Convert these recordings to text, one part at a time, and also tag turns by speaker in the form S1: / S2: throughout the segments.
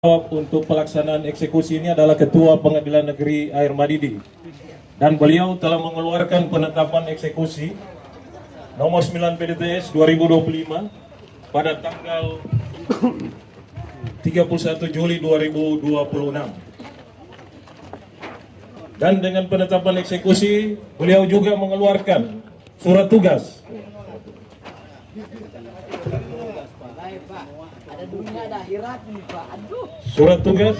S1: Jawab untuk pelaksanaan eksekusi ini adalah Ketua Pengadilan Negeri Air Madidi, dan beliau telah mengeluarkan penetapan eksekusi nomor 9 PDTS 2025 pada tanggal 31 Juli 2026. Dan dengan penetapan eksekusi, beliau juga mengeluarkan surat tugas Surat tugas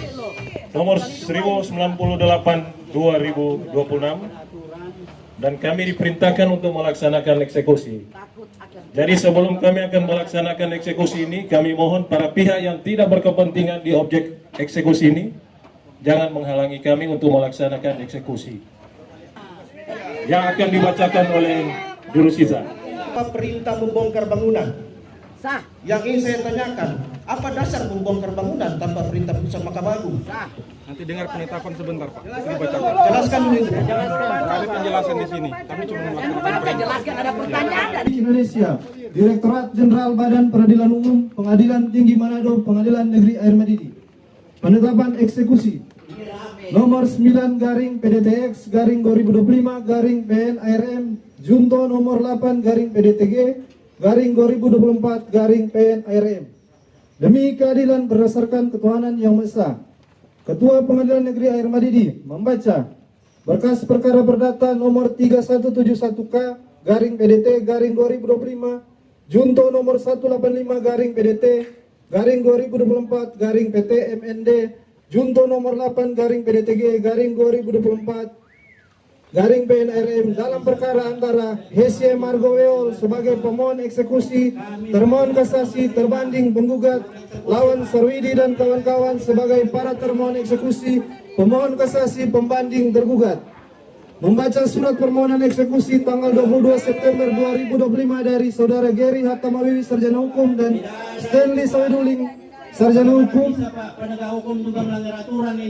S1: nomor 1098 2026, dan kami diperintahkan untuk melaksanakan eksekusi. Jadi sebelum kami akan melaksanakan eksekusi ini, kami mohon para pihak yang tidak berkepentingan di objek eksekusi ini jangan menghalangi kami untuk melaksanakan eksekusi yang akan dibacakan oleh jurusita.
S2: Perintah membongkar bangunan. Yang ingin saya tanyakan, apa dasar membongkar bangunan tanpa perintah putusan Mahkamah Agung?
S3: Nanti dengar penetapan sebentar, Pak. Dibacakan.
S2: Jelaskan dulu itu.
S3: Ada penjelasan di sini. Kami cuma melakukan
S4: jelaskan ada pertanyaan.
S5: Indonesia, Direktorat Jenderal Badan Peradilan Umum, Pengadilan Tinggi Manado, Pengadilan Negeri Air Madidi. Penetapan eksekusi nomor 9 garing PDTX garing 2025 garing PNARM Junto nomor 8 garing PDTG garing 2024 garing PNARM. Demi keadilan berdasarkan ketuhanan yang Maha Esa, Ketua Pengadilan Negeri Air Madidi membaca berkas perkara perdata nomor 3171K garing PDT garing 2025 Junto nomor 185 garing PDT garing 2024 garing PT MND Junto nomor 8 garing PDTG garing 2024 garing PNRM dalam perkara antara Hesye Margoweol sebagai pemohon eksekusi, termohon kasasi, terbanding, penggugat, lawan Sarwidi dan kawan-kawan sebagai para termohon eksekusi, pemohon kasasi, pembanding, tergugat. Membaca surat permohonan eksekusi tanggal 22 September 2025 dari Saudara Gary Hatamawiwi, Sarjana Hukum, dan Stanley Saweduling, Sarjana Hukum,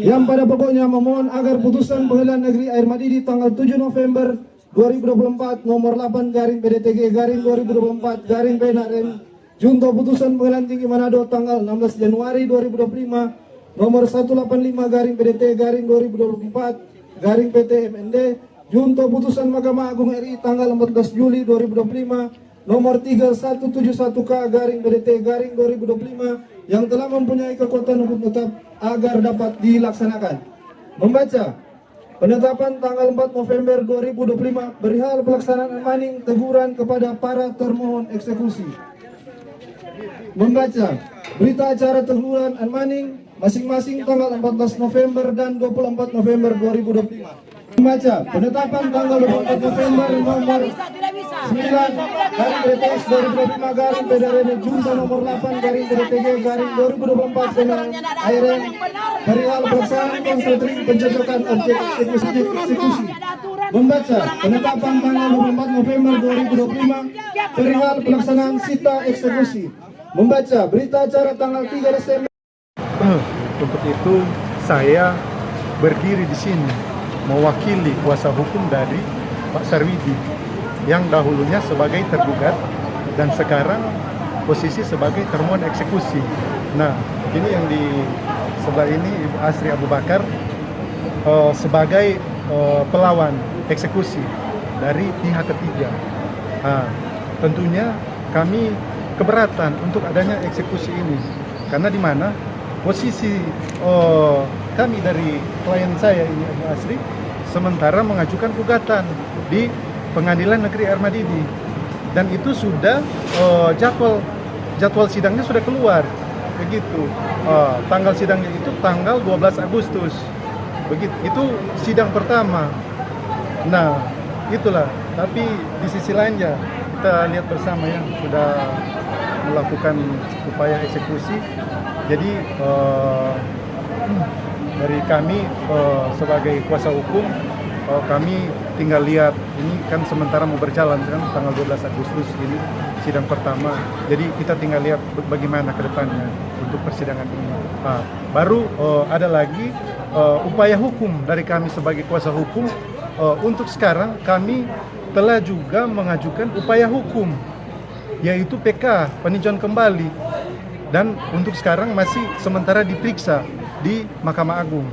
S5: yang pada pokoknya memohon agar putusan Pengadilan Negeri Air Madidi tanggal 7 November 2024 nomor 8 garing PDTG garing 2024 garing PNRM Junto putusan Pengadilan Tinggi Manado tanggal 16 Januari 2025 nomor 185 garing PDT garing 2024 garing PT MND Junto putusan Mahkamah Agung RI tanggal 14 Juli 2025 nomor 3171K garing PDT garing 2025 yang telah mempunyai kekuatan hukum tetap agar dapat dilaksanakan. Membaca penetapan tanggal 4 November 2025 perihal pelaksanaan maning teguran kepada para termohon eksekusi. Membaca berita acara teguran maning masing-masing tanggal 14 November dan 24 November 2025. Membaca penetapan tanggal 24 November nomor 9 garing PDTX 2025 garing PDRM Junta nomor 8 garing PDTG garing 2024 PNARM perihal pelaksanaan konsultasi pencocokan objek eksekusi. Membaca penetapan tanggal 24 November 2025 perihal pelaksanaan sita eksekusi. Membaca berita acara tanggal 3 Desember.
S6: Untuk itu saya berdiri di sini mewakili kuasa hukum dari Pak Sarwidi yang dahulunya sebagai tergugat dan sekarang posisi sebagai termohon eksekusi. Nah, ini yang di sebelah ini Ibu Asri Abu Bakar sebagai pelawan eksekusi dari pihak ketiga. Nah, tentunya kami keberatan untuk adanya eksekusi ini karena di mana posisi kami dari klien saya ini Ibu Asri sementara mengajukan gugatan di Pengadilan Negeri Air Madidi dan itu sudah jadwal sidangnya sudah keluar begitu. Tanggal sidangnya itu tanggal 12 Agustus begitu, itu sidang pertama. Nah itulah, tapi di sisi lain ya kita lihat bersama ya sudah melakukan upaya eksekusi. Jadi dari kami sebagai kuasa hukum kami tinggal lihat ini kan sementara mau berjalan kan tanggal 12 Agustus ini sidang pertama. Jadi kita tinggal lihat bagaimana ke depannya untuk persidangan ini. Baru ada lagi upaya hukum dari kami sebagai kuasa hukum. Untuk sekarang kami telah juga mengajukan upaya hukum yaitu PK peninjauan kembali dan untuk sekarang masih sementara diperiksa di Mahkamah Agung.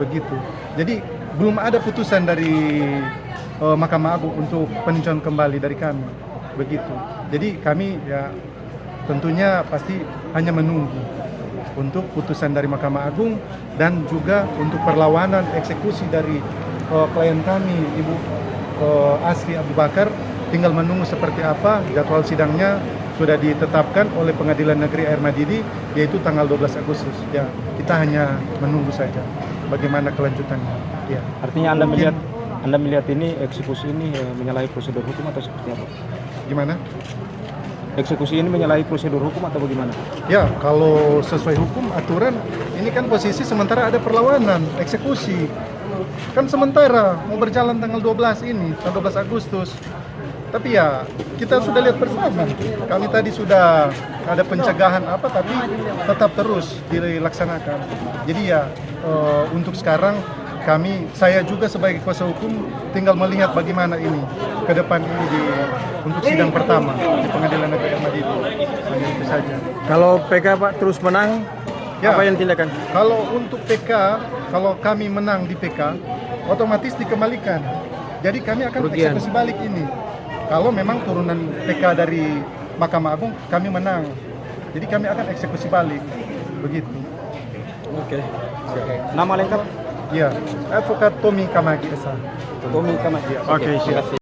S6: Begitu. Jadi belum ada putusan dari Mahkamah Agung untuk peninjauan kembali dari kami. Begitu. Jadi kami ya tentunya pasti hanya menunggu untuk putusan dari Mahkamah Agung dan juga untuk perlawanan eksekusi dari klien kami Ibu Asri Abu Bakar. Tinggal menunggu seperti apa. Jadwal sidangnya sudah ditetapkan oleh Pengadilan Negeri Air Madidi, yaitu tanggal 12 Agustus. Ya, kita hanya menunggu saja bagaimana kelanjutannya. Ya.
S3: Artinya Anda melihat ini eksekusi ini menyalahi prosedur hukum atau seperti apa?
S6: Gimana?
S3: Eksekusi ini menyalahi prosedur hukum atau bagaimana?
S6: Ya, kalau sesuai hukum aturan, ini kan posisi sementara ada perlawanan eksekusi. Kan sementara mau berjalan tanggal 12 ini, tanggal 12 Agustus. Tapi ya kita sudah lihat bersama, kami tadi sudah ada pencegahan apa, tapi tetap terus dilaksanakan. Jadi ya untuk sekarang saya juga sebagai kuasa hukum tinggal melihat bagaimana ini ke depan ini untuk sidang pertama di Pengadilan Negeri Air Madidi. Hanya itu saja.
S3: Kalau PK Pak terus menang,
S6: Ya.
S3: apa yang tindakan?
S6: Kalau untuk PK, kalau kami menang di PK, otomatis dikembalikan. Jadi kami akan
S3: Kerugian.
S6: eksekusi balik ini. Kalau memang turunan PK dari Mahkamah Agung kami menang, jadi kami akan eksekusi balik. Begitu.
S3: Oke. Nama lengkap?
S6: Ya, Advokat Tommy Kamagi Esa.
S3: Tommy Kamagi.
S6: Oke, siap.